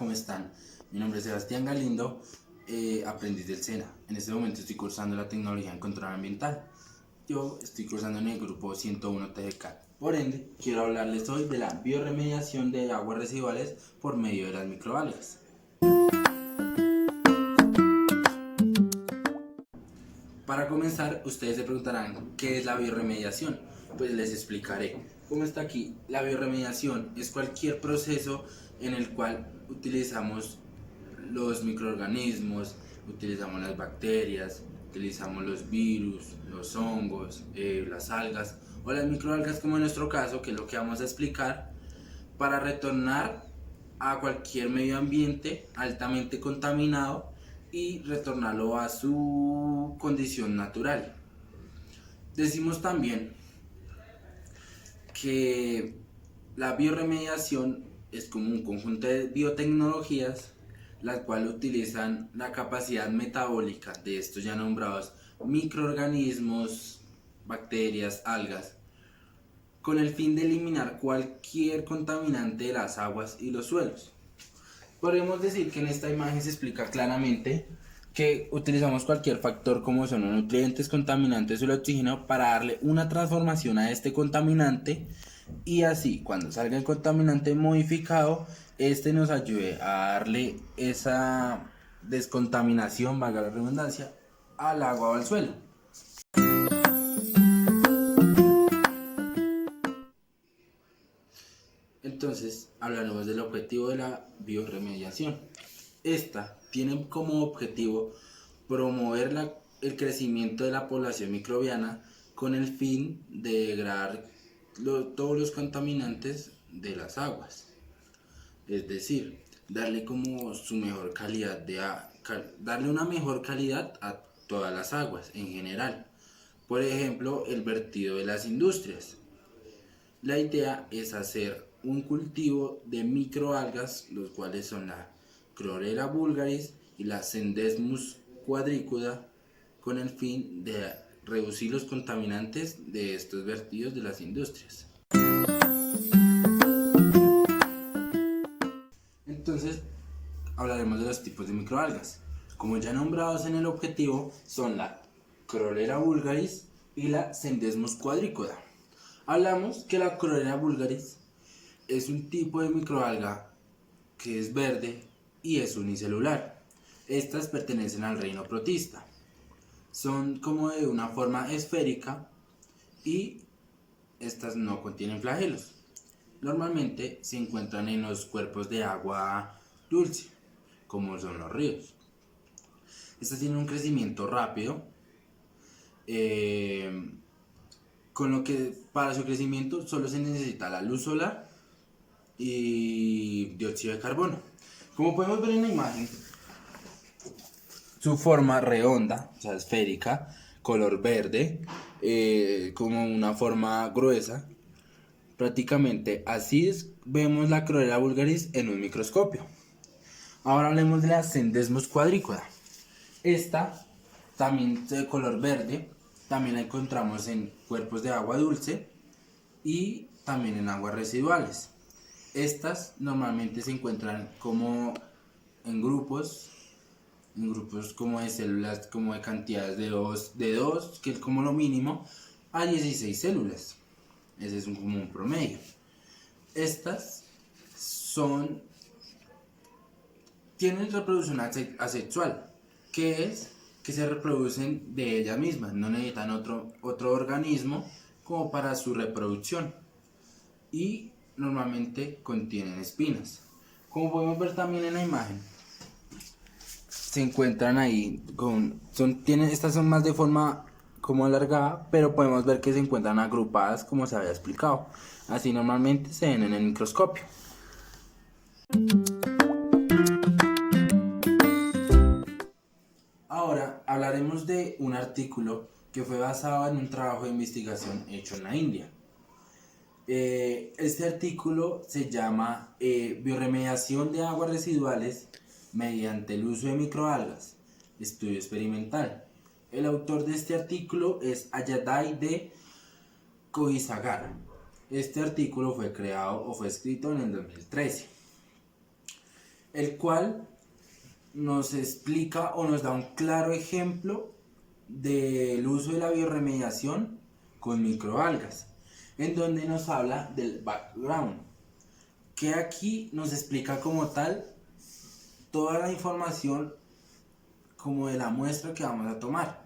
¿cómo están? Mi nombre es Sebastián Galindo, aprendiz del SENA. En este momento estoy cursando la tecnología en control ambiental. Yo estoy cursando en el grupo 101 TGK. Por ende, quiero hablarles hoy de la bioremediación de aguas residuales por medio de las microalgas. Para comenzar, ustedes se preguntarán ¿qué es la bioremediación? Pues les explicaré. Como está aquí, la bioremediación es cualquier proceso en el cual utilizamos los microorganismos, utilizamos las bacterias, utilizamos los virus, los hongos, las algas o las microalgas como en nuestro caso, que es lo que vamos a explicar, para retornar a cualquier medio ambiente altamente contaminado y retornarlo a su condición natural. Decimos también que la bioremediación es como un conjunto de biotecnologías las cuales utilizan la capacidad metabólica de estos ya nombrados microorganismos, bacterias, algas, con el fin de eliminar cualquier contaminante de las aguas y los suelos. Podemos decir que en esta imagen se explica claramente que utilizamos cualquier factor como son los nutrientes, contaminantes o el oxígeno para darle una transformación a este contaminante y así cuando salga el contaminante modificado, este nos ayude a darle esa descontaminación, valga la redundancia, al agua o al suelo. Entonces hablaremos del objetivo de la bioremediación. Esta tiene como objetivo promover el crecimiento de la población microbiana con el fin de degradar todos los contaminantes de las aguas. Es decir, darle como su mejor calidad darle una mejor calidad a todas las aguas en general. Por ejemplo, el vertido de las industrias. La idea es hacer un cultivo de microalgas, los cuales son la Chlorella vulgaris y la Scindesmus quadricuda, con el fin de reducir los contaminantes de estos vertidos de las industrias. Entonces, hablaremos de los tipos de microalgas. Como ya nombrados en el objetivo, son la Chlorella vulgaris y la Scindesmus quadricuda. Hablamos que la Chlorella vulgaris es un tipo de microalga que es verde y es unicelular. Estas pertenecen al reino protista. Son como de una forma esférica y estas no contienen flagelos. Normalmente se encuentran en los cuerpos de agua dulce, como son los ríos. Estas tienen un crecimiento rápido, con lo que para su crecimiento solo se necesita la luz solar y dióxido de carbono. Como podemos ver en la imagen, su forma redonda, o sea esférica, color verde, como una forma gruesa. Prácticamente así vemos la Chlorella vulgaris en un microscopio. Ahora hablemos de la Scindesmus quadricuda. Esta también de color verde, también la encontramos en cuerpos de agua dulce y también en aguas residuales. Estas normalmente se encuentran como en grupos como de células, como de cantidades de 2, que es como lo mínimo, a 16 células. Ese es como un promedio. Estas tienen reproducción asexual, que es que se reproducen de ellas mismas, no necesitan otro organismo como para su reproducción y normalmente contienen espinas. Como podemos ver también en la imagen, se encuentran ahí estas son más de forma como alargada, pero podemos ver que se encuentran agrupadas como se había explicado. Así normalmente se ven en el microscopio. Ahora hablaremos de un artículo que fue basado en un trabajo de investigación hecho en la India. Este artículo se llama Bioremediación de aguas residuales mediante el uso de microalgas, estudio experimental. El autor de este artículo es Ayadai de Kohisagar. Este artículo fue creado o fue escrito en el 2013. el cual nos explica o nos da un claro ejemplo del uso de la biorremediación con microalgas, en donde nos habla del background, que aquí nos explica como tal toda la información como de la muestra que vamos a tomar.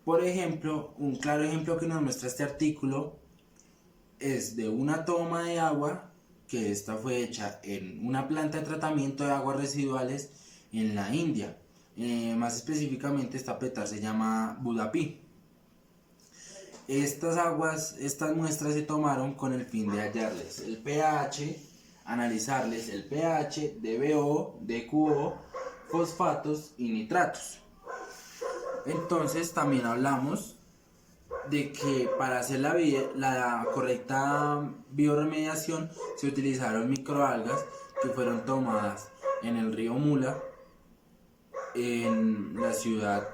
Por ejemplo, un claro ejemplo que nos muestra este artículo es de una toma de agua, que esta fue hecha en una planta de tratamiento de aguas residuales en la India. Más específicamente esta PETA se llama Budapest. Estas muestras se tomaron con el fin de hallarles el pH, analizarles el pH, DBO, DQO, fosfatos y nitratos. Entonces también hablamos de que para hacer la correcta bioremediación se utilizaron microalgas que fueron tomadas en el río Mula, en la ciudad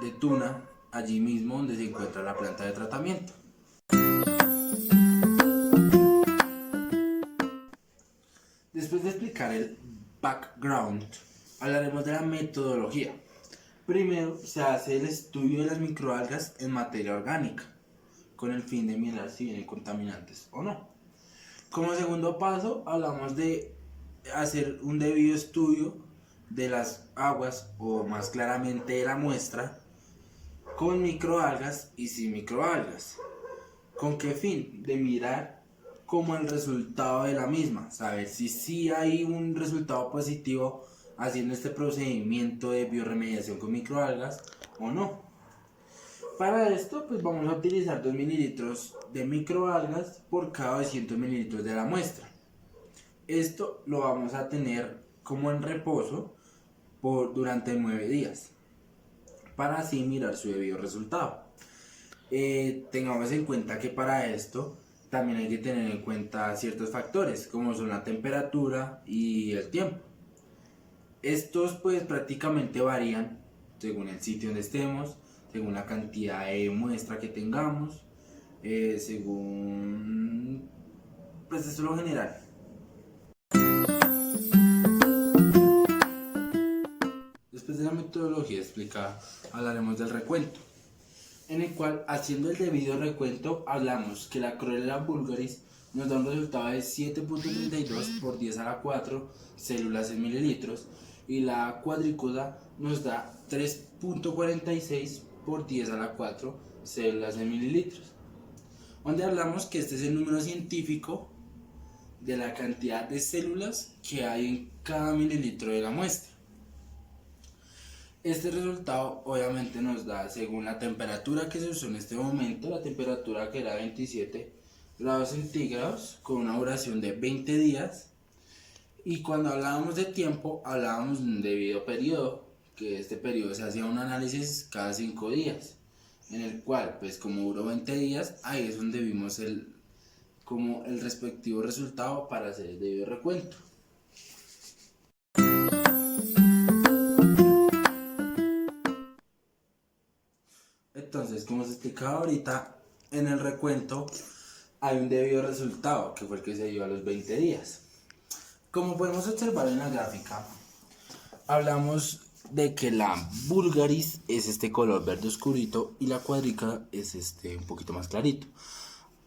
de Tuna, allí mismo donde se encuentra la planta de tratamiento. Después de explicar el background, hablaremos de la metodología. Primero se hace el estudio de las microalgas en materia orgánica, con el fin de mirar si vienen contaminantes o no. Como segundo paso, hablamos de hacer un debido estudio de las aguas, o más claramente de la muestra, con microalgas y sin microalgas. ¿Con qué fin? De mirar como el resultado de la misma, saber si sí hay un resultado positivo haciendo este procedimiento de biorremediación con microalgas o no. Para esto pues vamos a utilizar 2 mililitros de microalgas por cada 200 mililitros de la muestra. Esto lo vamos a tener como en reposo durante 9 días para así mirar su debido resultado. Tengamos en cuenta que para esto también hay que tener en cuenta ciertos factores como son la temperatura y el tiempo. Estos pues prácticamente varían según el sitio donde estemos, según la cantidad de muestra que tengamos, según pues eso es lo general. Después de la metodología explicada, hablaremos del recuento, en el cual, haciendo el debido recuento, hablamos que la Chlorella vulgaris nos da un resultado de 7.32 por 10 a la 4 células en mililitros, y la cuadrícula nos da 3.46 por 10 a la 4 células en mililitros, donde hablamos que este es el número científico de la cantidad de células que hay en cada mililitro de la muestra. Este resultado obviamente nos da según la temperatura que se usó en este momento, la temperatura que era 27 grados centígrados con una duración de 20 días, y cuando hablábamos de tiempo hablábamos de un debido periodo, que este periodo se hacía un análisis cada 5 días, en el cual pues como duró 20 días, ahí es donde vimos como el respectivo resultado para hacer el debido recuento. Entonces, como se explicaba ahorita, en el recuento hay un debido resultado, que fue el que se dio a los 20 días. Como podemos observar en la gráfica, hablamos de que la vulgaris es este color verde oscurito y la cuadrícula es este un poquito más clarito.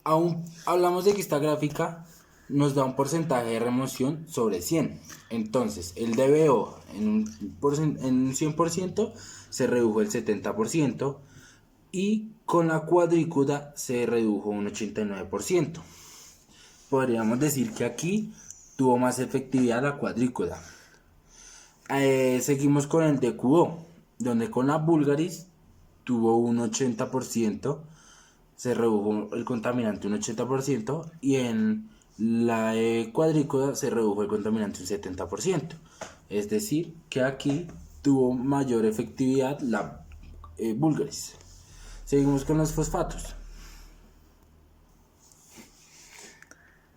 Aún hablamos de que esta gráfica nos da un porcentaje de remoción sobre 100. Entonces, el DBO en un 100% se redujo el 70%, y con la cuadrícula se redujo un 89%. Podríamos decir que aquí tuvo más efectividad la cuadrícula. Seguimos con el DQO, donde con la vulgaris tuvo un 80%, se redujo el contaminante un 80%, y en la cuadrícula se redujo el contaminante un 70%. Es decir, que aquí tuvo mayor efectividad la vulgaris. Seguimos con los fosfatos,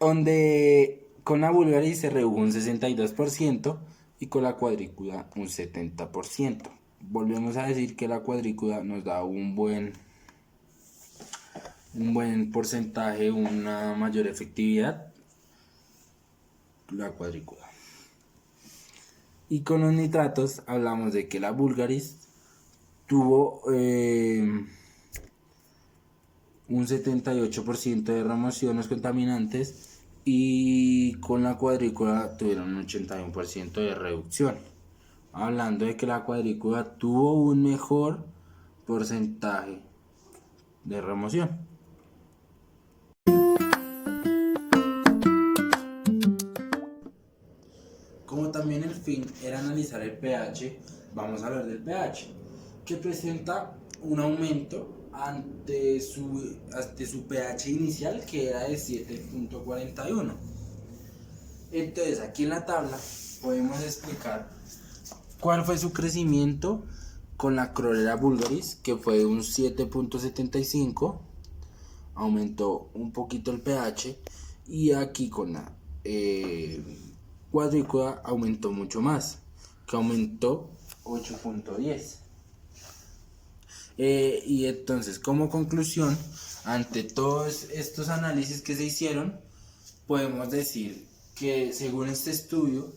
donde con la vulgaris se redujo un 62% y con la cuadrícula un 70%. Volvemos a decir que la cuadrícula nos da un buen porcentaje, una mayor efectividad, la cuadrícula. Y con los nitratos hablamos de que la Vulgaris tuvo un 78% de remoción de los contaminantes y con la cuadrícula tuvieron un 81% de reducción. Hablando de que la cuadrícula tuvo un mejor porcentaje de remoción. Como también el fin era analizar el pH, vamos a hablar del pH, que presenta un aumento ante su pH inicial, que era de 7.41. Entonces aquí en la tabla podemos explicar cuál fue su crecimiento con la Chlorella vulgaris, que fue un 7.75, aumentó un poquito el pH, y aquí con la cuadrícula aumentó mucho más, que aumentó 8.10. Y entonces, como conclusión, ante todos estos análisis que se hicieron, podemos decir que según este estudio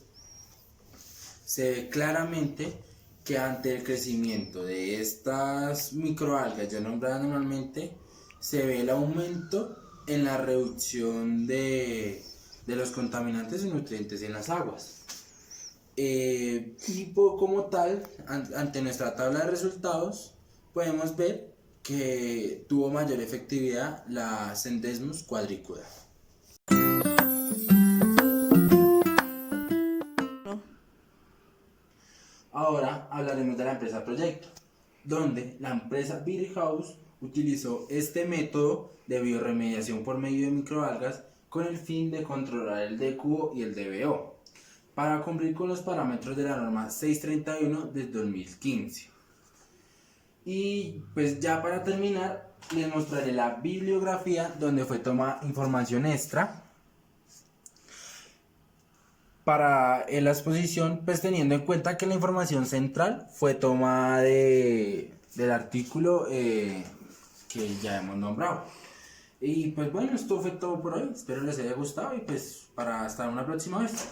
se ve claramente que ante el crecimiento de estas microalgas ya nombradas normalmente, se ve el aumento en la reducción de los contaminantes y nutrientes en las aguas. Y como tal, ante nuestra tabla de resultados, podemos ver que tuvo mayor efectividad la Scindesmus quadricuda. Ahora hablaremos de la empresa Proyecto, donde la empresa Beery House utilizó este método de biorremediación por medio de microalgas con el fin de controlar el DQO y el DBO, para cumplir con los parámetros de la norma 631 del 2015. Y pues ya para terminar, les mostraré la bibliografía donde fue tomada información extra para la exposición, pues teniendo en cuenta que la información central fue tomada del artículo que ya hemos nombrado. Y pues bueno, esto fue todo por hoy, espero les haya gustado y pues para hasta una próxima vez.